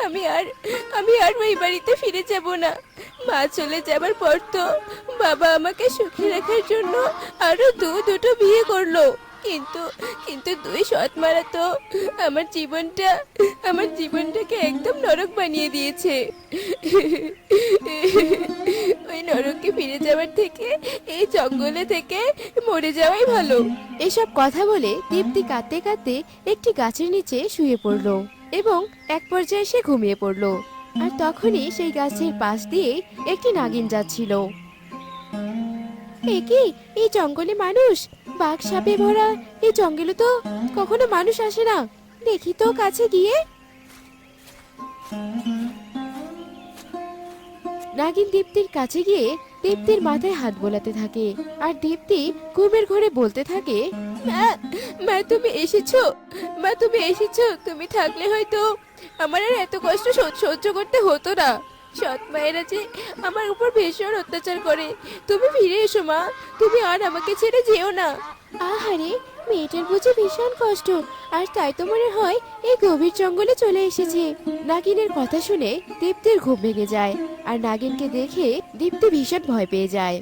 আমি আর আমি আর ওই বাড়িতে ফিরে যাব না। মা চলে যাবার পর তো বাবা আমাকে সুখী রাখার জন্য আরো দুটো বিয়ে করলো। কিন্তু কিন্তু দুই সৎ মারা তো আমার জীবনটাকে একদম নরক বানিয়ে দিয়েছে। ওই নরকে ফিরে যাওয়ার থেকে এই জঙ্গলে থেকে মরে যাওয়াই ভালো। এসব কথা বলে দীপ্তি কাঁদতে কাঁদতে একটি গাছের নিচে শুয়ে পড়ল এবং এক পর্যায়ে সে ঘুমিয়ে পড়ল। আর তখনই সেই গাছের পাশ দিয়ে একটি নাগিন যাচ্ছিল। এ কি, এই জঙ্গলে মানুষ? বাঘ সাপে ভরা এই জঙ্গলে তো কখনো মানুষ আসে না। দেখি তো কাছে গিয়ে। নাগিন দীপ্তির কাছে গিয়ে দীপ্তির মাথায় হাত বোলাতে থাকে আর দীপ্তি ঘুমের ঘোরে বলতে থাকে, মা, মা তুমি এসেছো। মা তুমি এসেছো। তুমি থাকলে হয়তো আমার আর এত কষ্ট সহ্য করতে হতো না। সৎ মায়েরা যে আমার উপর ভীষণ অত্যাচার করে। তুমি ফিরে এসো মা, তুমি আর আমাকে ছেড়ে যেও না। আহারে, মেয়েটার বুঝি ভীষণ কষ্ট, আর তাই তো মনে হয় এই গভীর জঙ্গলে চলে এসেছে। নাগিনের কথা শুনে দীপ্তির ঘুম ভেঙে যায় আর নাগিনকে দেখে দীপ্তি ভীষণ ভয় পেয়ে যায়।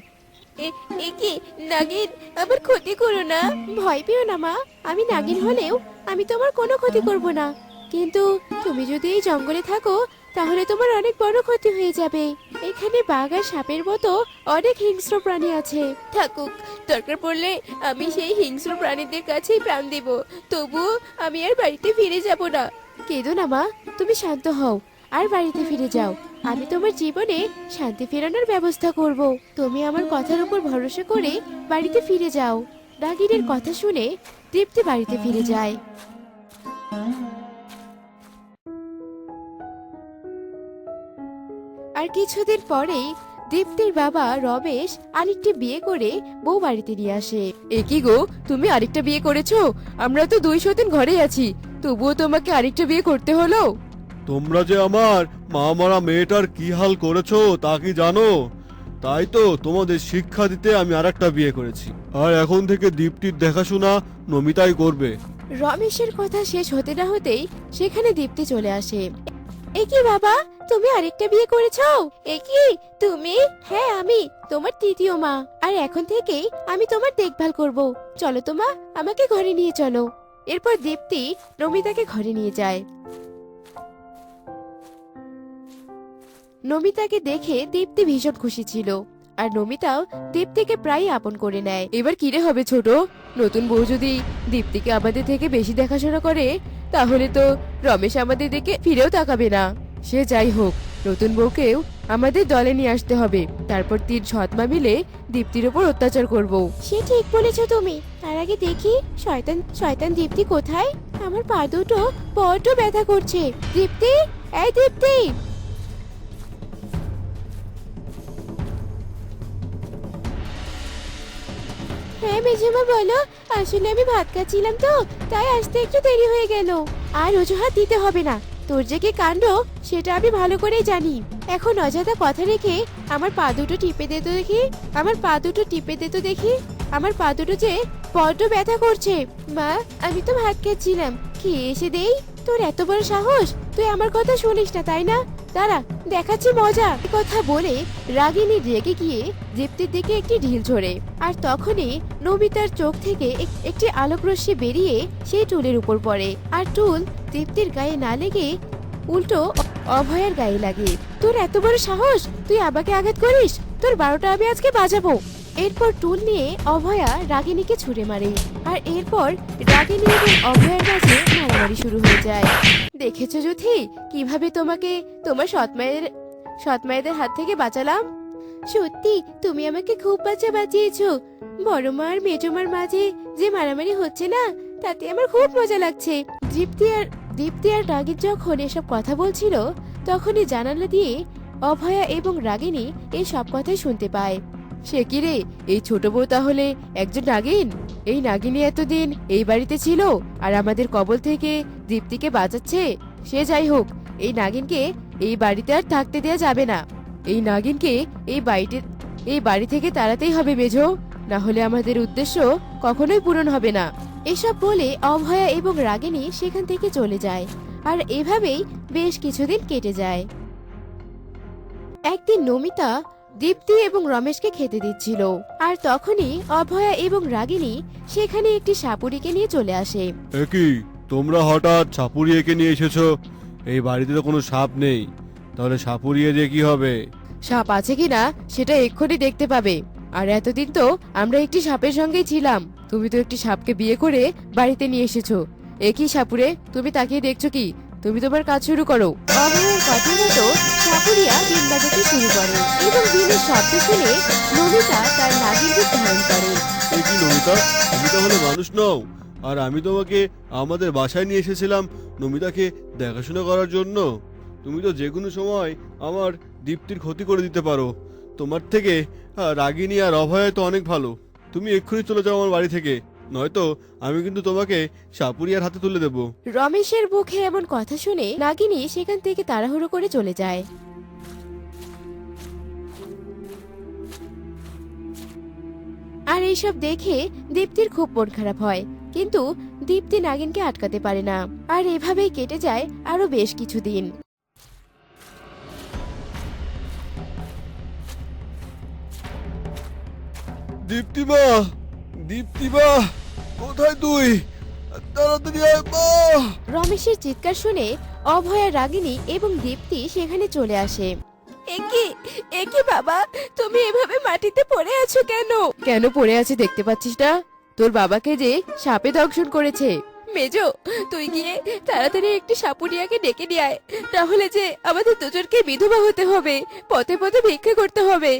এ কি নাগিন, আবার ক্ষতি করো না। ভয় পেও না মা, আমি নাগিন হলেও আমি তোমার কোনো ক্ষতি করব না। কিন্তু তুমি যদি এই জঙ্গলে থাকো তাহলে তোমার অনেক বড় ক্ষতি হয়ে যাবে। এখানে বাঘ আর সাপের মতো অনেক হিংস্র প্রাণী আছে। থাকুক, দরকার পড়লে আমি সেই হিংস্র প্রাণীদের কাছেই প্রাণ দেব। তবুও আমি আর বাড়িতে ফিরে যাব না। কেঁদো না মা, তুমি শান্ত হও আর বাড়িতে ফিরে যাও। আমি তোমার জীবনে শান্তি ফেরানোর ব্যবস্থা করব। তুমি আমার কথার উপর ভরসা করে বাড়িতে ফিরে যাও। নাগিনের কথা শুনে দীপ্তি বাড়িতে ফিরে যায়। আর কিছুদিন পরেই দীপ্তির বাবা রমেশ আরেকটি বিয়ে করে বউ বাড়িতে নিয়ে আসে। এ কি গো, তুমি আরেকটা বিয়ে করেছো? আমরা তো 200 দিন ঘরেই আছি, তবুও তোমাকে আরেকটা বিয়ে করতে হলো। তোমরা যে আমার মা মরা মেয়েটার কি হাল করেছো তা কি জানো? তাই তো তোমাদের শিক্ষা দিতে আমি আরেকটা বিয়ে করেছি। আর এখন থেকে দীপ্তির দেখাশোনা নমিতাই করবে। রমেশের কথা শেষ হতে না হতেই সেখানে দীপ্তি চলে আসে। এ কি বাবা, তুমি আরেকটা বিয়ে করেছো? এ কি তুমি? হ্যাঁ, আমি তোমার তৃতীয় মা। আর এখন থেকেই আমি তোমার দেখভাল করব। চলো তো মা, আমাকে ঘরে নিয়ে চলো। এরপর দীপ্তি নমিতাকে ঘরে নিয়ে যায়। নমিতাকে দেখে দীপ্তি ভীষণ খুশি ছিল আর নমিতাও দীপ্তিকে প্রায় আপন করে নেয়। এবার কিরে হবে ছোট? নতুন বউ যদি দীপ্তিকে আমাদের থেকে বেশি দেখাশোনা করে তাহলে তো রমেশ আমাদের দিকে ফিরেও তাকাবে না। সে যাই হোক, নতুন বউকেও আমাদের দলে নিয়ে আসতে হবে। তারপর 3 সৎমা মিলে দীপ্তির উপর অত্যাচার করব। সে ঠিক বলেছো তুমি। তার আগে দেখি শয়তান শয়তান দীপ্তি কোথায়। আমার পা দুটো বড্ড ব্যথা করছে। দীপ্তি, এই দীপ্তি। হ্যাঁ মেজমা, বলো। আসলে আমি ভাত খাচ্ছিলাম তো, তাই আসতে একটু দেরি হয়ে গেল। আর অজুহাত দিতে হবে না। তোর যে কি কাণ্ড সেটা আমি ভালো করেই জানি। এখন অযথা কথা রেখে আমার পা দুটো টিপে দে তো দেখি। আমার পা দুটো টিপে দে তো দেখি। আমার পা দুটো যে বড্ড ব্যথা করছে। মা, আমি তো ভাত খাচ্ছিলাম, খেয়ে এসে দেই। তোর এত বড় সাহস, তুই আমার কথা শুনিস না তাই না? দাঁড়া, দেখাচ্ছি মজা। এই কথা বলে রাগিনী রেগে গিয়ে দীপ্তির দিকে একটি ঢিল ছোড়ে। আর তখনই নমিতার চোখ থেকে একটি আলোক রশ্মি বেরিয়ে সেই টুলের উপর পড়ে। আর টুল দীপ্তির গায়ে না লেগে উল্টো অভয়ার গায়ে লাগে। তোর এত বড় সাহস, তুই আমাকে আঘাত করিস? তোর 12টা আমি আজকে বাজাবো। এরপর টুল নিয়ে অভয়া রাগিনীকে ছুড়ে মারে। আর এরপর রাগিনী এবং অভয়ার মাঝে মারামারি শুরু হয়ে যায়। দেখেছো যুথি, কিভাবে তোমাকে তোমার সৎমায়েদের হাত থেকে বাঁচালাম? সত্যি তুমি আমাকে খুব বাঁচিয়েছো। বড় মা আর মেজো মার মাঝে যে মারামারি হচ্ছে না, তাতে আমার খুব মজা লাগছে। দীপ্তি আর রাগিনী যখন এসব কথা বলছিল তখনই জানালা দিয়ে অভয়া এবং রাগিনী এই সব কথাই শুনতে পায়। সে কি রে, এই ছোট বউ তাহলে একজন নাগিন? এই নাগিনী এতদিন এই বাড়িতে ছিল আর আমাদের কবল থেকে দীপ্তিকে বাঁচাচ্ছে। সে যাই হোক, এই নাগিনকে এই বাড়িতে আর থাকতে দেয়া যাবে না। এই নাগিনকে এই বাড়ি থেকে তাড়াতেই হবে মেজো, না হলে আমাদের উদ্দেশ্য কখনোই পূরণ হবে না। এসব বলে অভয়া এবং রাগিনী সেখান থেকে চলে যায়। আর এভাবেই বেশ কিছুদিন কেটে যায়। একদিন নমিতা দীপ্তি এবং রমেশকে খেতে দিচ্ছিল, আর তখনই অভয়া এবং রাগিনী সেখানে একটি সাপুরিকে নিয়ে চলে আসে। একই, তোমরা হঠাৎ সাপুরিয়াকে নিয়ে এসেছো? এই বাড়িতে তো কোনো সাপ নেই, তাহলে সাপুরিয়া দিয়ে কি হবে? সাপ আছে কিনা সেটা এক্ষুনি দেখতে পাবে। আর এতদিন তো আমরা একটি সাপের সঙ্গেই ছিলাম, তুমি তো একটি সাপকে বিয়ে করে বাড়িতে নিয়ে এসেছো। একই সাপুরে, তুমি তাকিয়ে দেখছো কি? তুমি তোমার কাজ শুরু করো। অভয়ের কথা মতো সাপুরিয়া বিন বাজাতে শুরু করে এবং বিনের শব্দ শুনে নমিতা তার নাগিন রূপ ধারণ করে। একই নমিতা, তুমি তাহলে মানুষ নও? আর আমি তোমাকে আমাদের বাসায় নিয়ে এসেছিলাম নমিতাকে দেখাশোনা করার জন্য। তুমি তো যে কোনো সময় আমার দীপ্তির ক্ষতি করে দিতে পারো। তোমার থেকে রাগিনী আর অভয় তো অনেক ভালো। তুমি এক্ষুনি চলে যাও আমার বাড়ি থেকে, নয়তো আমি কিন্তু তোমাকে সাপুরিয়ার হাতে তুলে দেবো। রমেশের মুখে এমন কথা শুনে নাগিনী সেখান থেকে তাড়াহুড়ো করে চলে যায়। আর এইসব দেখে দীপ্তির খুব মন খারাপ হয়, কিন্তু দীপ্তি নাগিনকে আটকাতে পারে না। আর এভাবেই কেটে যায় আরো বেশ কিছুদিন। দীপ্তিমা, দীপ্তিমা, কোথায় তুই? তাড়াতাড়ি আয় মা। রমেশের চিৎকার শুনে অভয়া, রাগিনী এবং দীপ্তি সেখানে চলে আসে। একি বাবা, তুমি এভাবে মাটিতে পড়ে আছো কেন? কেন পড়ে আছে দেখতে পাচ্ছিস না? তোর বাবাকে যে সাপে দংশন করেছে। মেজো, তুই গিয়ে তাড়াতাড়ি একটি সাপুরিয়াকে ডেকে নিয়ে আয়, তাহলে যে আমাদের দুজনকে বিধবা হতে হবে, পথে পথে ভিক্ষা করতে হবে।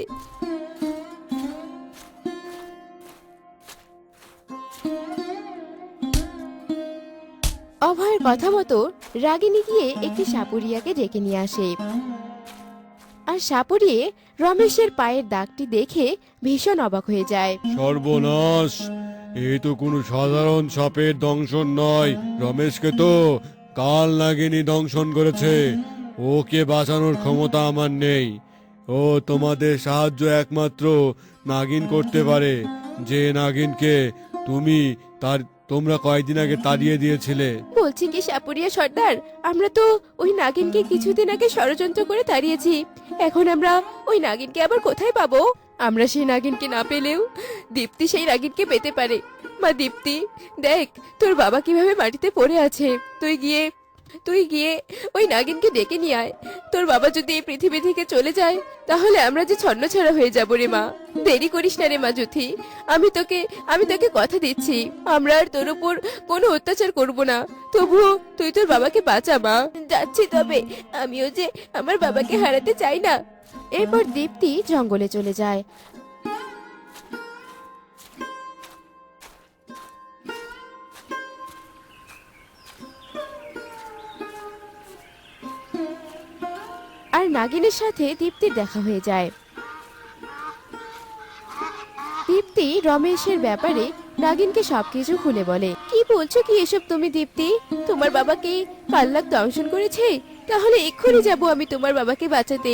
অভয়ের কথা মতো রাগিনী গিয়ে একটি সাপুরিয়াকে ডেকে নিয়ে আসে। আর সাপুরিয়ে রমেশের পায়ের দাগটি দেখে ভীষণ অবাক হয়ে যায়। সর্বনাশ, এই তো কোনো সাধারণ সাপের দংশন নয়। রমেশকে তো কাল নাগিনী দংশন করেছে। ওকে বাঁচানোর ক্ষমতা আমার নেই। ও তোমাদের সাহায্য একমাত্র নাগিন করতে পারে, যে নাগিনকে তোমরা কয়েকদিন আগে তাড়িয়ে দিয়েছিলে। বলছি কি সাপুরিয়া সর্দার, আমরা তো ওই নাগিনকে কিছুদিন আগে ষড়যন্ত্র করে তাড়িয়েছি। এখন আমরা ওই নাগিনকে আবার কোথায় পাবো? আমরা সেই নাগিনকে না পেলেও দীপ্তি সেই নাগিনকে পেতে পারে। মা দীপ্তি, দেখ তোর বাবা কিভাবে মাটিতে পড়ে আছে। তুই গিয়ে ওই নাগিনকে ডেকে নিয়ে আয়। তোর বাবা যদি এই পৃথিবী থেকে চলে যায়, তাহলে আমরা যে ছন্নছাড়া হয়ে যাবো রে মা। দেরি করিস না রে মা জ্যোতি, আমি তোকে কথা দিচ্ছি, আমরা আর তোর উপর কোনো অত্যাচার করব না। তবুও তুই তোর বাবাকে বাঁচা মা। যাচ্ছি, তবে আমিও যে আমার বাবাকে হারাতে চাই না। এরপর দীপ্তি জঙ্গলে চলে যায়। আর নাগিনের সাথে দীপ্তির দেখা হয়ে যায়। দীপ্তি রমেশের ব্যাপারে নাগিনকে সবকিছু খুলে বলে। কি বলছো কি এসব তুমি দীপ্তি? তোমার বাবাকে পাল্লাক দংশন করেছে? তাহলে এক্ষুনি যাব আমি তোমার বাবাকে বাঁচাতে।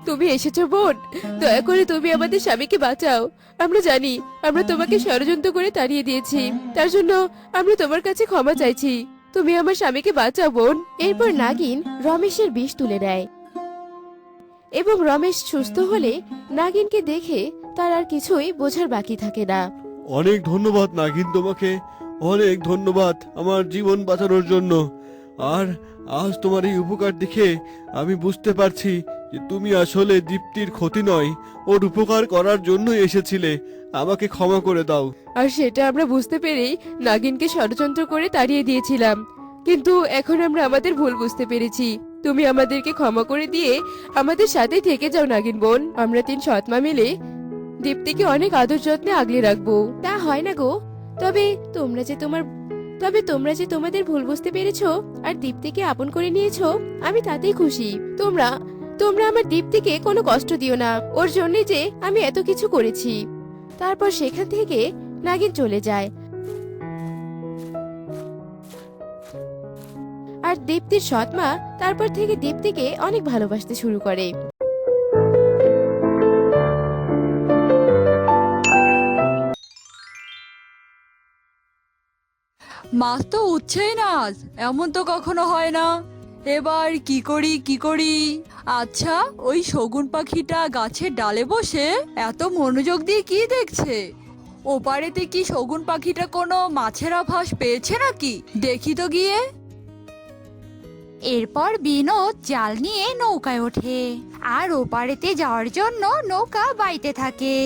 তুমি এসেছো বোন, দয়া করে তুমি আমাদের স্বামীকে বাঁচাও। আমরা জানি আমরা তোমাকে ষড়যন্ত্র করে তাড়িয়ে দিয়েছি, তার জন্য আমরা তোমার কাছে ক্ষমা চাইছি। তুমি আমার স্বামীকে বাঁচাও বোন। এরপর নাগিন রমেশের বিষ তুলে দেয় এবং রমেশ সুস্থ হলে নাগিনকে দেখে তার আর কিছুই বোঝার বাকি থাকে না। অনেক ধন্যবাদ নাগিন, তোমাকে অনেক ধন্যবাদ আমার জীবন বাঁচানোর জন্য। আর আজ তোমার এই উপকার দেখে আমি বুঝতে পারছি যে তুমি আসলে দীপ্তির ক্ষতি নয়, ওর উপকার করার জন্য এসেছিলে। আমাকে ক্ষমা করে দাও। আর সেটা আমরা বুঝতে পেরেই নাগিনকে ষড়যন্ত্র করে তাড়িয়ে দিয়েছিলাম, কিন্তু এখন আমরা আমাদের ভুল বুঝতে পেরেছি। তুমি আমাদেরকে ক্ষমা করে দিয়ে আমাদের সাথেই থেকে যাও নাগিন বোন। আমরা 3 সৎমা মিলে দীপ্তিকে অনেক আদর যত্নে আগলে রাখবো। তা হয় না গো, তবে তোমরা যে তোমাদের ভুল বুঝতে পেরেছো আর দীপ্তিকে আপন করে নিয়েছো, আমি তাতেই খুশি। তোমরা আমার দীপ্তিকে কোনো কষ্ট দিও না, ওর জন্য যে আমি এত কিছু করেছি। তারপর সেখান থেকে নাগিন চলে যায়। আর আর দীপ্তির সৎ মা তারপর থেকে দীপ্তিকে অনেক ভালোবাসতে শুরু করে। মাছ তো উঠছেই না আজ, এমন তো কখনো হয় না। এবার কি করি? আচ্ছা, ওই শগুন পাখিটা গাছের ডালে বসে এত মনোযোগ দিয়ে কি দেখছে? ওপারেতে কি শগুন পাখিটা কোনো মাছের আভাস পেয়েছে নাকি? দেখি তো গিয়ে। এরপর বিনোদ জাল নিয়ে নৌকায় ওঠে আর ওপারেতে যাওয়ার জন্য নৌকা বাইতে থাকে।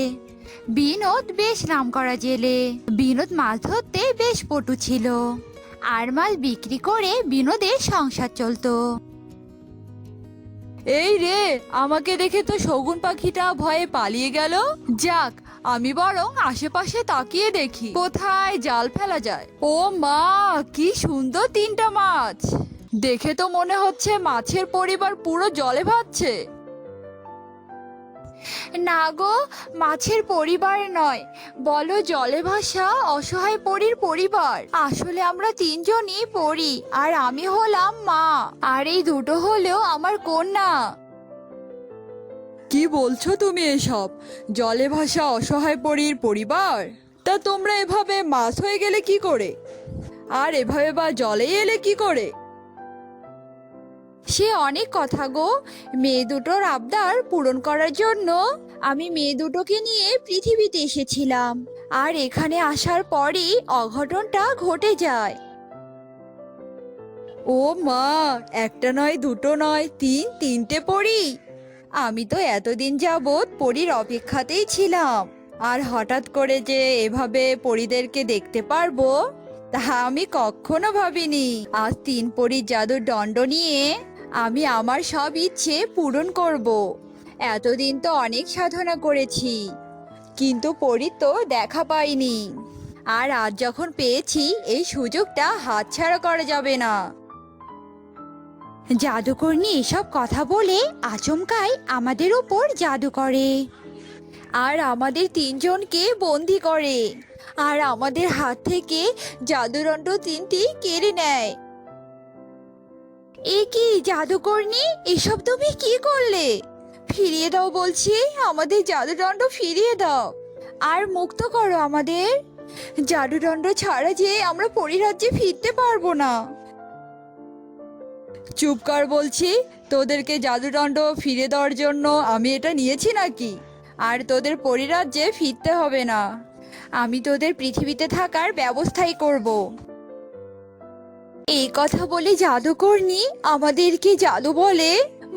বিনোদ বেশ নামকরা জেলে। বিনোদ মাছ ধরতে বেশ পটু ছিল আর মাছ বিক্রি করে বিনোদের সংসার চলতো। এই রে, আমাকে দেখে তো শগুন পাখিটা ভয়ে পালিয়ে গেল। যাক, আমি বরং আশেপাশে তাকিয়ে দেখি কোথায় জাল ফেলা যায়। ও মা, কি সুন্দর 3টা মাছ! দেখে তো মনে হচ্ছে মাছের পরিবার পুরো জলে ভাসছে। না গো, মাছের পরিবার নয়, বলো জলে ভাসা অসহায় পরীর পরিবার। আসলে আমরা 3জনই পরী আর আমি হলাম মা, আর এই দুটো হলো আমার কন্যা। কি বলছো তুমি এসব? জলে ভাসা অসহায় পরীর পরিবার? তা তোমরা এভাবে মাছ হয়ে গেলে কি করে? আর এভাবে বা জলে এলে কি করে? সে অনেক কথা গো। মেয়ে দুটোর আবদার পূরণ করার জন্য আমি মেয়ে দুটোকে নিয়ে পৃথিবীতে এসেছিলাম, আর এখানে আসার পরই অঘটনটা ঘটে যায়। ও মা, একটা নয়, দুটো নয়, 3টে পরী! আমি তো এতদিন যাবৎ পরীর অপেক্ষাতেই ছিলাম, আর হঠাৎ করে যে এভাবে পরীদেরকে দেখতে পারবো তা আমি কখনো ভাবিনি। আজ 3 পরীর জাদুর দণ্ড নিয়ে আমি আমার সব ইচ্ছে পূরণ করব। এতদিন তো অনেক সাধনা করেছি, কিন্তু পরীর তো দেখা পাইনি। আর আজ যখন পেয়েছি, এই সুযোগটা হাতছাড়া করা যাবে না। জাদুকরনী এসব কথা বলে আচমকাই আমাদের উপর জাদু করে আর আমাদের 3জনকে বন্দি করে, আর আমাদের হাত থেকে জাদুদণ্ড 3টি কেড়ে নেয়। এ কি জাদুকরনী, এসব তুমি কি করলে? ফিরিয়ে দাও বলছি, আমাদের জাদুদণ্ড ফিরিয়ে দাও, আর মুক্ত করো আমাদের। জাদুদণ্ড ছাড়া যে আমরা পরিরাজ্যে ফিরতে পারবো না। চুপ কর বলছি, তোদেরকে জাদুদণ্ড ফিরে দেওয়ার জন্য আমি এটা নিয়েছি নাকি? আর তোদের পরিরাজ্যে ফিরতে হবে না, আমি তোদের পৃথিবীতে থাকার ব্যবস্থাই করব। এই কথা বলে জাদুকরনী আমাদেরকে জাদু বলে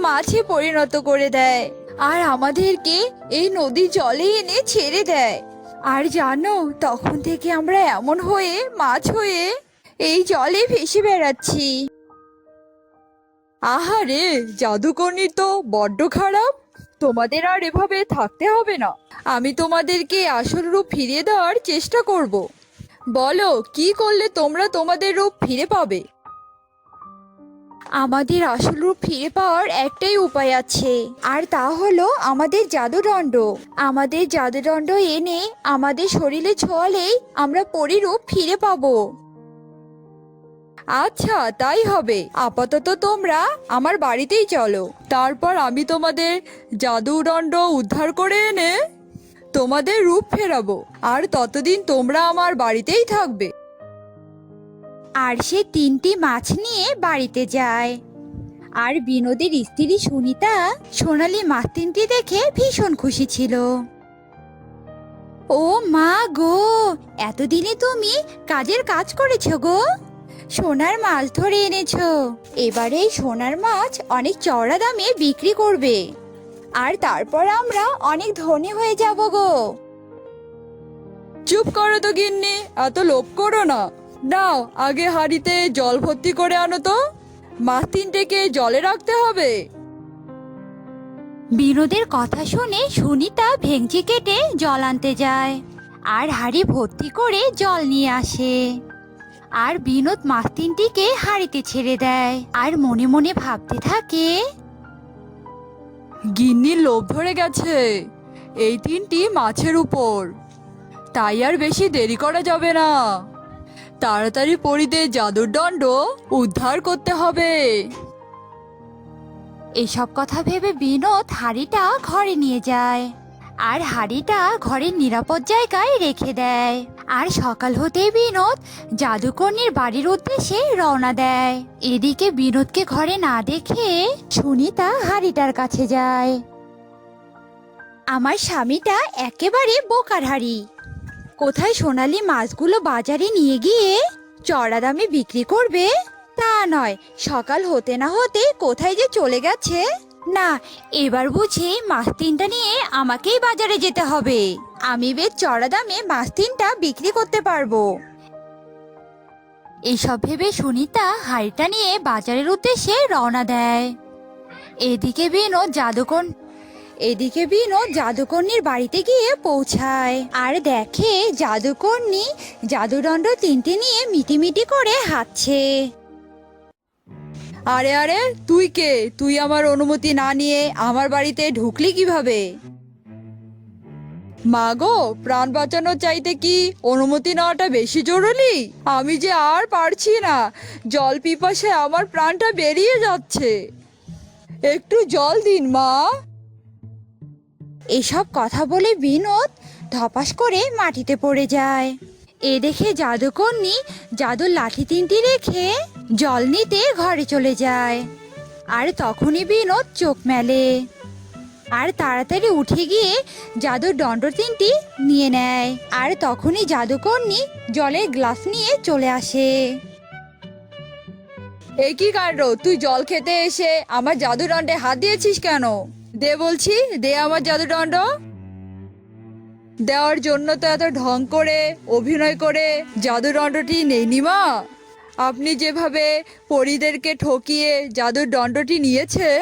মাছে পরিণত করে দেয়, আর আমাদেরকে এই নদীর জলে এনে ছেড়ে দেয়। আর জানো, তখন থেকে আমরা এমন হয়ে মাছ হয়ে এই জলে ভেসে বেড়াচ্ছি। আহারে, জাদুকরনী তো বড্ড খারাপ। তোমাদের আর এভাবে থাকতে হবে না, আমি তোমাদেরকে আসল রূপ ফিরিয়ে দেওয়ার চেষ্টা করব। বলো, কি করলে তোমরা তোমাদের রূপ ফিরে পাবে? আমাদের আসল রূপ ফিরে পাওয়ার একটাই উপায় আছে, আর তা হলো আমাদের জাদুদণ্ড। আমাদের জাদুদণ্ড এনে আমাদের শরীরে ছোঁয়ালেই আমরা পরিরূপ ফিরে পাবো। আচ্ছা, তাই হবে। আপাতত তোমরা আমার বাড়িতেই চলো, তারপর আমি তোমাদের জাদুদণ্ড উদ্ধার করে এনে তোমাদের রূপ ফেরাবো, আর ততদিন তোমরা আমার বাড়িতেই থাকবে। আর সে 3টি মাছ নিয়ে বাড়িতে যায়। আর বিনোদের স্ত্রী সুনিতা সোনালী মাছ 3টি দেখে ভীষণ খুশি ছিল। ও মা গো, এতদিনে তুমি কাজের কাজ করেছো গো। সোনার মাছ ধরে এনেছো, এবারে এই সোনার মাছ অনেক চড়া দামে বিক্রি করবে, আর তারপর আমরা অনেক ধনী হয়ে যাব গো। চুপ করো তো গিন্নি, এত লোভ করো না। নাও, আগে হাঁড়িতে জল ভর্তি করে আনো তো, মাছ 3টেকে জলে রাখতে হবে। বিনোদের কথা শুনে সুনিতা ভেঙচি কেটে জল আনতে যায় আর হাঁড়ি ভর্তি করে জল নিয়ে আসে। আর বিনোদ মাছ 3টিকে হাঁড়িতে ছেড়ে দেয় আর মনে মনে ভাবতে থাকে, গিন্নির লোভ ধরে গেছে এই 3টি মাছের উপর, তাই আর বেশি দেরি করা যাবে না। তাড়াতাড়ি পরীদের জাদুর দণ্ড উদ্ধার করতে হবে। এসব কথা ভেবে বিনোদ হাড়িটা ঘরে নিয়ে যায় আর হাড়িটা ঘরের নিরাপদ জায়গায় রেখে দেয়। আর সকাল হতেই বিনোদ জাদুকর্ণীর বাড়ির উদ্দেশ্যে রওনা দেয়। এদিকে বিনোদকে ঘরে না দেখে সুনিতা হাড়িটার কাছে যায়। আমার স্বামীটা একেবারে বোকার হাড়ি, কোথায় সোনালী মাছগুলো বাজারে নিয়ে গিয়ে চড়া দামে বিক্রি করবে তা নয়, সকাল হতে না হতে কোথায় যে চলে গেছে। না, এবার বুঝি মাছ তিনটা নিয়ে আমাকেই বাজারে যেতে হবে। আমি বেশ চড়া দামে মাছ তিনটা বিক্রি করতে পারবো। এইসব ভেবে সুনিতা হাড়িটা নিয়ে বাজারের উদ্দেশ্যে রওনা দেয়। এদিকে বিনোদ জাদুকর্ণীর বাড়িতে গিয়ে পৌঁছায় আর দেখে জাদুকর্ণী জাদুদণ্ড তিনটে নিয়ে মিটিমিটি করে হাঁটছে। আরে আরে, তুই কে? তুই আমার অনুমতি না নিয়ে আমার বাড়িতে ঢুকলি কিভাবে? মা গো, প্রাণ বাঁচানোর চাইতে কি অনুমতি নেওয়াটা বেশি জরুরি? আমি যে আর পারছি না, জল পিপাসায় আমার প্রাণটা বেরিয়ে যাচ্ছে, একটু জল দিন মা। এসব কথা বলে বিনোদ ধপাস করে মাটিতে পড়ে যায়। এ দেখে জাদুকর্ণী জাদুর লাঠি তিনটি রেখে জল নিতে ঘরে চলে যায়। আর তখনই বিনোদ চোখ মেলে আর তাড়াতাড়ি উঠে গিয়ে জাদুর দণ্ড তিনটি নিয়ে নেয়। আর তখনই জাদুকর্ণী জলের গ্লাস নিয়ে চলে আসে। এ কি কাণ্ড, তুই জল খেতে এসে আমার জাদুদণ্ডে হাত দিয়েছিস কেন? দে বলছি, দে আমার জাদুদণ্ড। দেওয়ার জন্য তো এত ঢং করে অভিনয় করে জাদুদণ্ডটি নেইনি মা। আপনি যেভাবে পরীদেরকে ঠকিয়ে জাদুর দণ্ডটি নিয়েছেন,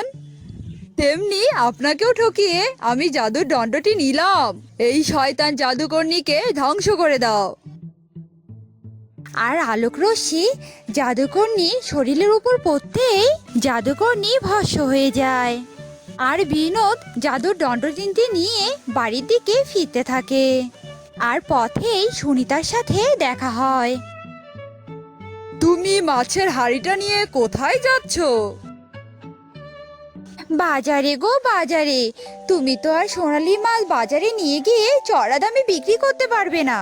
তেমনি আপনাকেও ঠকিয়ে আমি জাদুর দণ্ডটি নিলাম। এই শয়তান জাদুকর্ণীকে ধ্বংস করে দাও। আর আলোক রশ্মি জাদুকর্ণী শরীরের উপর পড়তেই জাদুকর্ণী ভস্ম হয়ে যায়। আর বিনোদ জাদুর দণ্ড তিনটি নিয়ে বাড়ির দিকে ফিরতে থাকে। আর পথেই সুনিতার সাথে দেখা হয়। তুমি মাছের হাড়িটা নিয়ে কোথায় যাচ্ছ? বাজারে গো, বাজারে। তুমি তো আর সোনালী মাছ বাজারে নিয়ে গিয়ে চড়া দামে বিক্রি করতে পারবে না,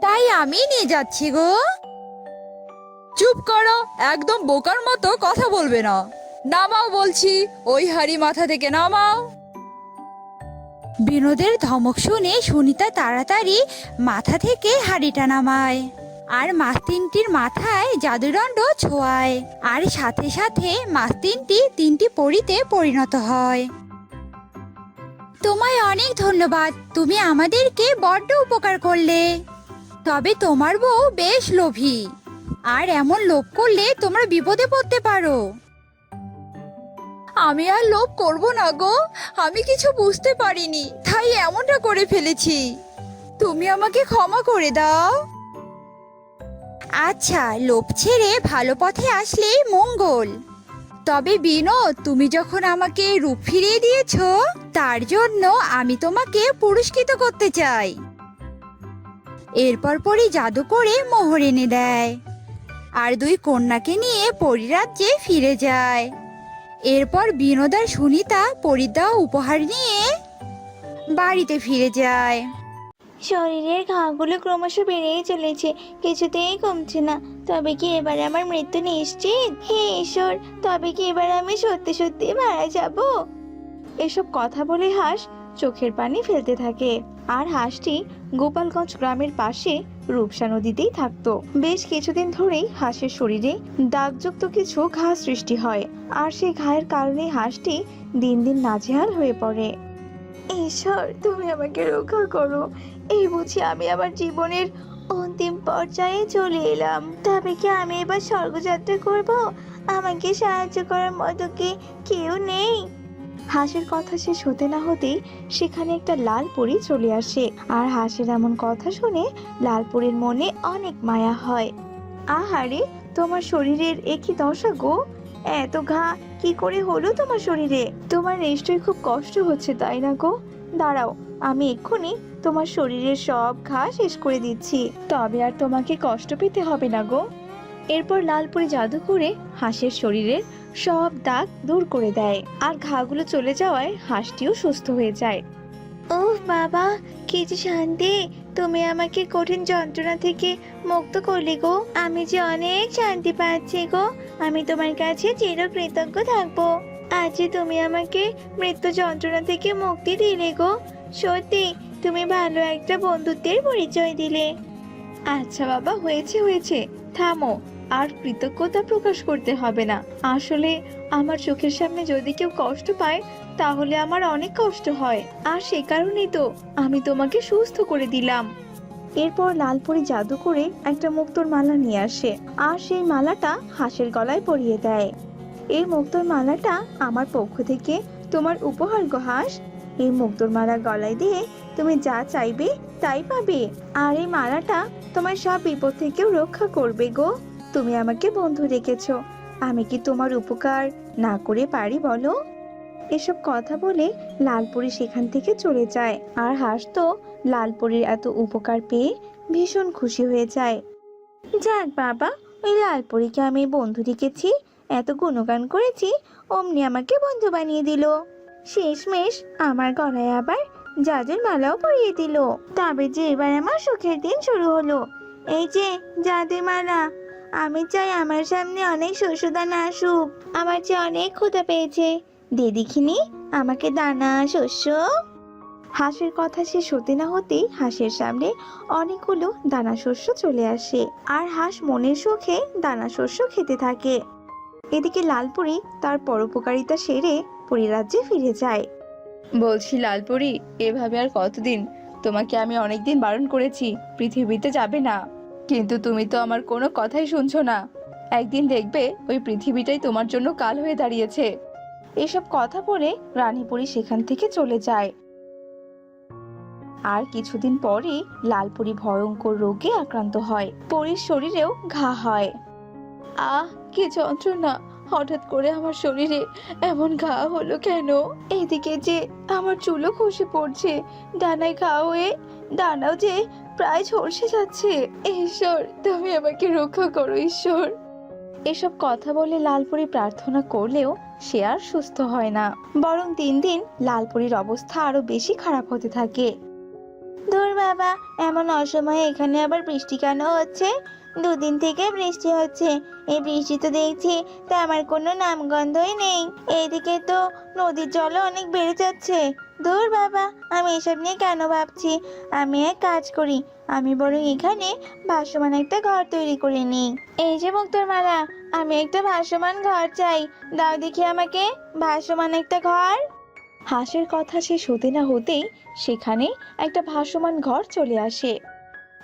তাই আমি নিয়ে যাচ্ছি গো। চুপ করো, একদম বোকার মতো কথা বলবে না। নামাও বলছি, ওই হাড়ি মাথা থেকে নামাও। বিনোদের ধমক শুনে সুনিতা তাড়াতাড়ি মাথা থেকে হাড়িটা নামায় আর মাছ তিনটির মাথায় জাদুদণ্ড ছোঁয়ায়। আর সাথে সাথে মাছ তিনটি পরীতে পরিণত হয়। তোমায় অনেক ধন্যবাদ, তুমি আমাদেরকে বড্ড উপকার করলে। তবে তোমার বউ বেশ লোভী, আর এমন লোভ করলে তোমরা বিপদে পড়তে পারো। আমি আর লোভ করব না গো, আমি কিছু বুঝতে পারিনি, তাই এমনটা করে ফেলেছি। তুমি আমাকে ক্ষমা করে দাও। আচ্ছা, লোভ ছেড়ে ভালো পথে আসলেই মঙ্গল। তবে বিনোদ, তুমি যখন আমাকে রূপ ফিরিয়ে দিয়েছো, তার জন্য আমি তোমাকে পুরস্কৃত করতে চাই। এরপর পরী জাদু করে মোহর এনে দেয় আর দুই কন্যাকে নিয়ে পরীরাজ্যে ফিরে যায়। এরপর বিনোদ আর সুনিতা পরীর দেওয়া উপহার নিয়ে বাড়িতে ফিরে যায়। শরীরের ঘাগুলো ক্রমশ বেড়েই চলেছে, কিছুতেই কমছে না। তবে কি এবার আমার মৃত্যু নিশ্চিত? হে ঈশ্বর, তবে কি এবার আমি সত্যি সত্যি মারা যাব? এসব কথা বলে হাঁস চোখের পানি ফেলতে থাকে। আর হাঁসটি গোপালগঞ্জ গ্রামের পাশে রূপসা নদীতেই থাকতো। বেশ কিছুদিন ধরেই হাঁসের শরীরে দাগযুক্ত কিছু ঘা সৃষ্টি হয়, আর সেই ঘায়ের কারণে হাঁসটি দিন দিন নাজেহাল হয়ে পড়ে। ঈশ্বর, তুমি আমাকে রক্ষা করো। এই বুঝি আমি আমার জীবনের অন্তিম পর্যায়ে চলে এলাম। তবে কি আমি এবার স্বর্গযাত্রা করব? আমাকে সাহায্য করার মতো কি কেউ নেই? হাঁসের কথা শেষ হতে না হতেই সেখানে একটা লাল পরী চলে আসে। আর হাঁসের এমন কথা শুনে লাল পরীর মনে অনেক মায়া হয়। আহারে, তোমার শরীরের একই দশা গো, এত ঘা কি করে হলো তোমার শরীরে? তোমার নিশ্চয়ই খুব কষ্ট হচ্ছে, তাই না গো? দাঁড়াও, আমি এক্ষুনি তোমার শরীরের সব ঘা শেষ করে দিচ্ছি, তবে আর তোমাকে কষ্ট পেতে হবে না গো। এরপর লালপুরি জাদু করে হাঁসের শরীরের সব দাগ দূর করে দেয়, আর ঘাগুলো চলে যাওয়ায় হাঁসটিও সুস্থ হয়ে যায়। ওহ বাবা, কি যে শান্তি! তুমি আমাকে কঠিন যন্ত্রণা থেকে মুক্ত করলে গো। আমি যে অনেক শান্তি পাচ্ছি গো। আমি তোমার কাছে চিরকৃতজ্ঞ থাকবো। আজ যে তুমি আমাকে মৃত্যু যন্ত্রণা থেকে মুক্তি দিলে গো। সত্যি তুমি ভালো একটা বন্ধুত্বের পরিচয় দিলে। আচ্ছা বাবা, হয়েছে হয়েছে, থামো। আর কৃতজ্ঞতা প্রকাশ করতে হবে না। আসলে আমার চোখের সামনে যদি কেউ কষ্ট পায় তাহলে আমার অনেক কষ্ট হয়, আর সে কারণেই তো আমি তোমাকে সুস্থ করে দিলাম। এরপর লালপুরি জাদু করে একটা মুক্তোর মালা নিয়ে আসে, আর সেই মালাটা হাঁসের গলায় পরিয়ে দেয়। এই মুক্তোর মালাটা আমার পক্ষ থেকে তোমার উপহার গো হাঁস। এই মুক্তোর মালা গলায় দিয়ে তুমি যা চাইবে তাই পাবে, আর এই মালাটা তোমার সব বিপদ থেকেও রক্ষা করবে গো। তুমি আমাকে বন্ধু রেখেছো, আমি কি তোমার উপকার না করে পারি বলো? এসব কথা বলে লালপুরি সেখান থেকে চলে যায়, আর হাঁস তো লালপুরির এত উপকার পেয়ে ভীষণ খুশি হয়ে যায়। যাক বাবা, ওই লালপুরিকে আমি বন্ধু রেখেছি, এত গুণগান করেছি, অমনি আমাকে বন্ধু বানিয়ে দিল। শেষমেশ আমার গলায় আবার জাদুর মালাও পরিয়ে দিল। তবে যে এবার আমার সুখের দিন শুরু হলো। এই যে জাদুর মালা, আমি চাই আমার সামনে অনেক শস্যদানা আসুক। আমার যে অনেক ক্ষুধা পেয়েছে, দে দেখিনি আমাকে দানা শস্য। হাঁসের কথা শেষ হতে না হতেই হাঁসের সামনে অনেকগুলো দানা শস্য চলে আসে, আর হাঁস মনের সুখে দানা শস্য খেতে থাকে। এদিকে লালপুরি তার পরোপকারিতা সেরে পরিরাজ্যে ফিরে যায়। বলছি লালপরি, এভাবে আর কতদিন? তোমাকে আমি অনেকদিন বারণ করেছি পৃথিবীতে যাবে না, কিন্তু তুমি তো আমার কোনো কথাই শুনছো না। একদিন দেখবে ওই পৃথিবীটাই তোমার জন্য কাল হয়ে দাঁড়িয়েছে। এসব কথা বলে রানীপুরি সেখান থেকে চলে যায়। আর কিছুদিন পরই লালপুরি ভয়ঙ্কর রোগে আক্রান্ত হয়, পরীর শরীরেও ঘা হয়। আহ, কি যন্ত্রণা! হঠাৎ করে আমার শরীরে এমন ঘা হলো কেন? এদিকে যে আমার চুলও খসে পড়ছে, ডানায় ঘা হয়ে ডানাও যে প্রায় ঝলসে যাচ্ছে। ঈশ্বর, তুমি আমাকে রক্ষা করো ঈশ্বর। এসব কথা বলে লালপুরি প্রার্থনা করলেও সে আর সুস্থ হয় না, বরং দিন দিন লালপুরির অবস্থা আরো বেশি খারাপ হতে থাকে। দূর বাবা, এমন অসময়ে এখানে আবার বৃষ্টি কেন হচ্ছে? দুদিন থেকে বৃষ্টি হচ্ছে, এই বৃষ্টি তো দেখছি তা আমার কোনো নামগন্ধই নেই। এইদিকে তো নদীর জলও অনেক বেড়ে যাচ্ছে। দূর বাবা, আমি এসব নিয়ে কেন ভাবছি? আমি এক কাজ করি, আমি বরং এখানে ভাসমান একটা ঘর তৈরি করে নিই। এই যে মুক্তোর মালা, আমি একটা ভাসমান ঘর চাই, দাও দেখি আমাকে ভাসমান একটা ঘর। হাঁসের কথা শেষ হতে না হতেই সেখানে একটা ভাসমান ঘর চলে আসে,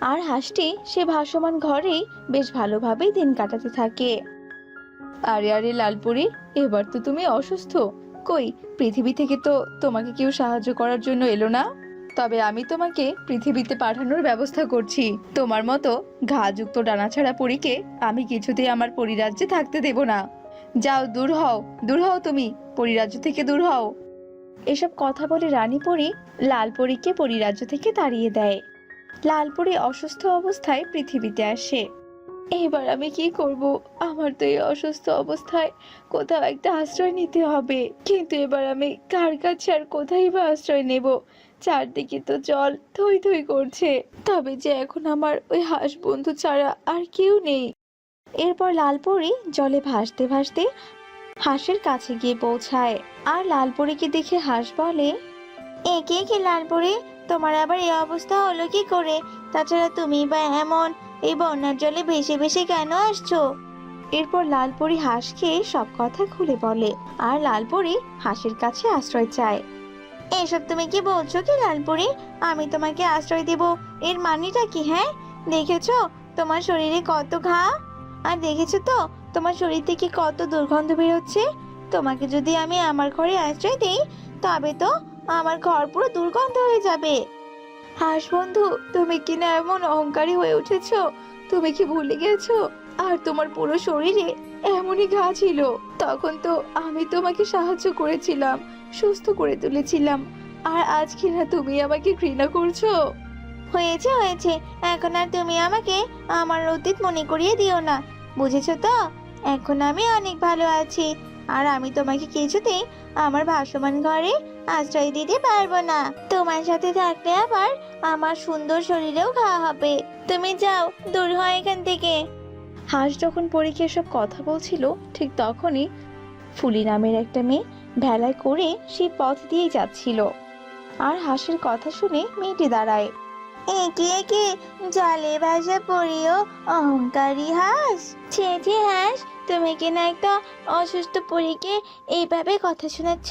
আর হাঁসটি সে ভাসমান ঘরেই বেশ ভালোভাবেই দিন কাটাতে থাকে। আরে আরে লালপুরি, এবার তো তুমি অসুস্থ। কই, পৃথিবী থেকে তো তোমাকে কেউ সাহায্য করার জন্য এলো না। তবে আমি তোমাকে পৃথিবীতে পাঠানোর ব্যবস্থা করছি। তোমার মতো ঘাযুক্ত ডানাছাড়া পরীকে আমি কিছুতেই আমার পরিরাজ্যে থাকতে দেব না। যাও, দূর হও, দূর হও, তুমি পরিরাজ্য থেকে দূর হও। এসব কথা বলে রানীপরি লালপরীকে পরিরাজ্য থেকে তাড়িয়ে দেয়। লালপরি অসুস্থ অবস্থায় পৃথিবীতে আসে। এবার আমি কি করব? আমার তো এই অসুস্থ অবস্থায় কোথাও একটা আশ্রয় নিতে হবে, কিন্তু এবার আমি কার কাছে আর কোথায় বা আশ্রয় নেব? চারদিকে তো জল থই থই করছে, তবে যে এখন আমার ওই হাঁস বন্ধু ছাড়া আর কেউ নেই। এরপর লালপরি জলে ভাসতে ভাসতে হাঁসের কাছে গিয়ে পৌঁছায়, আর লালপরীকে দেখে হাঁস বলে, একে কি লালপরি, তোমার আবার এই অবস্থা হলো কি করে? তাছাড়া তুমি বা এমন এই বন্যার জলে ভেসে ভেসে কেন আসছো? এরপর লালপরি হাঁসকে সব কথা খুলে বলে, আর লালপরি হাঁসের কাছে আশ্রয় চায়। এসব তুমি কি বলছো কি লালপরি? আমি তোমাকে আশ্রয় দেব, এর মানেটা কি? হ্যাঁ, দেখেছো তোমার শরীরে কত ঘা, আর দেখেছো তো তোমার শরীর থেকে কত দুর্গন্ধ বেরোচ্ছে। তোমাকে যদি আমি আমার ঘরে আশ্রয় দিই তবে তো আমার ঘর পুরো দুর্গন্ধ হয়ে যাবে। হাঁস বন্ধু, তুমি কি না এমন অহংকারী হয়ে উঠেছো? তুমি কি ভুলে গেছো আর তোমার পুরো শরীরে এমনই ঘা ছিল? তখন তো আমি তোমাকে সাহায্য করেছিলাম, সুস্থ করে তুলেছিলাম, আর আজ কিনা তুমি আমাকে ঘৃণা করছো। হয়েছে হয়েছে, এখন আর তুমি আমাকে আমার অতীত মনে করিয়ে দিও না, বুঝেছো তো? এখন আমি অনেক ভালো আছি, আর আমি তোমাকে কিছুতেই আমার ভাসমান ঘরে আশ্রয় দিতে পারবো না। তোমার সাথে থাকলে আবার আমার সুন্দর শরীরেও খাওয়া হবে। তুমি যাও, দূর হয় এখান থেকে। হাঁস যখন পরীকে এসব কথা বলছিল, ঠিক তখনই ফুলি নামের একটা মেয়ে ভেলায় করে সেই পথ দিয়ে যাচ্ছিল। আর হাঁসের কথা শুনে মেয়েটি দাঁড়ায়। একে একে জলে ভাসা পড়িও অহংকারী হাঁস। ছে ছে হাঁস, তুমি কিনা একটা অসুস্থ পরীকে এইভাবে কথা শোনাচ্ছ?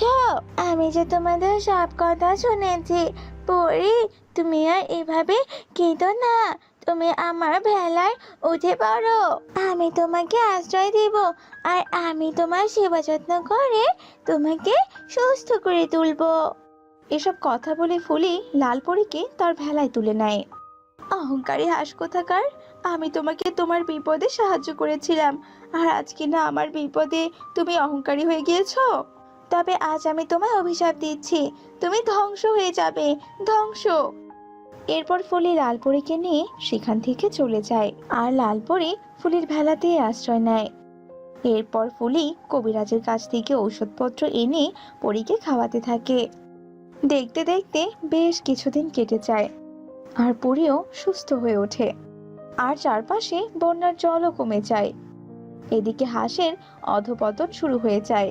আমি যে তোমাদের সব কথা শুনেছি। পরী, তুমি আর এভাবে কেঁদো না, তুমি আমার ভেলায় উঠে পড়ো। আমি তোমাকে আশ্রয় দেব, আর আমি তোমার সেবা যত্ন করে তোমাকে সুস্থ করে তুলবো। এসব কথা বলে ফুলি লালপরীকে তার ভেলায় তুলে নেয়। অহংকারী হাঁস কোথাকার, আমি তোমাকে তোমার বিপদে সাহায্য করেছিলাম, আর আজকে না আমার বিপদে তুমি অহংকারী হয়ে গিয়েছো। তবে আজ আমি তোমায় অভিশাপ দিচ্ছি, তুমি ধ্বংস হয়ে যাবে, ধ্বংস। এরপর ফুলি লালপরীকে নিয়ে সেখান থেকে চলে যায়, আর লালপরী ফুলির ভেলাতে আশ্রয় নেয়। এরপর ফুলি কবিরাজের কাছ থেকে ঔষধপত্র এনে পরীকে খাওয়াতে থাকে। দেখতে দেখতে বেশ কিছুদিন কেটে যায়, আর পরীও সুস্থ হয়ে ওঠে, আর চারপাশে বন্যার জলও কমে যায়। এদিকে হাঁসের অধপতন শুরু হয়ে যায়।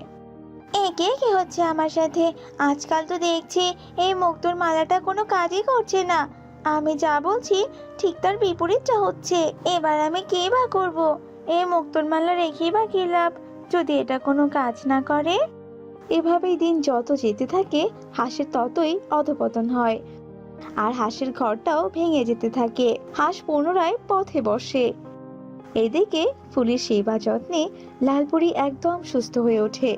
একে কি হচ্ছে আমার সাথে? আজকাল তো দেখছি এই মুক্তোর মালাটা কোনো কাজই করছে না। আমি যা বলছি ঠিক তার বিপরীতটা হচ্ছে। এবার আমি কি বা করব? এই মুক্তোর মালা রেখেই বা কি লাভ, যদি এটা কোনো কাজ না করে? এভাবেই দিন যত যেতে থাকে হাঁসের ততই অধপতন হয়, আর হাঁসের ঘরটাও ভেঙে যেতে থাকে। হাঁস পুনরায় পথে বসে। এদিকে ফুলির সেবা যত্নে লালপুরি একদম সুস্থ হয়ে ওঠে।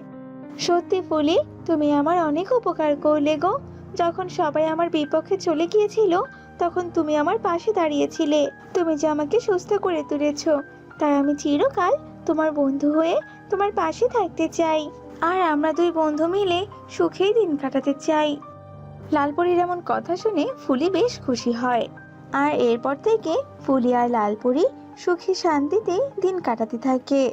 সত্যি ফুলি, তুমি আমার অনেক উপকার করলে গো। যখন সবাই আমার বিপক্ষে চলে গিয়েছিল, তখন তুমি আমার পাশে দাঁড়িয়েছিলে। তুমি যে আমাকে সুস্থ করে তুলেছো, তাই আমি চিরকাল তোমার বন্ধু হয়ে তোমার পাশে থাকতে চাই। আর আমরা দুই বন্ধু মিলে সুখেই দিন কাটাতে চাই। লালপরির এমন কথা শুনে ফুলি বেশ খুশি হয়। আর এরপর থেকে ফুলি আর লালপুরি সুখে শান্তিতে দিন কাটাতে থাকে।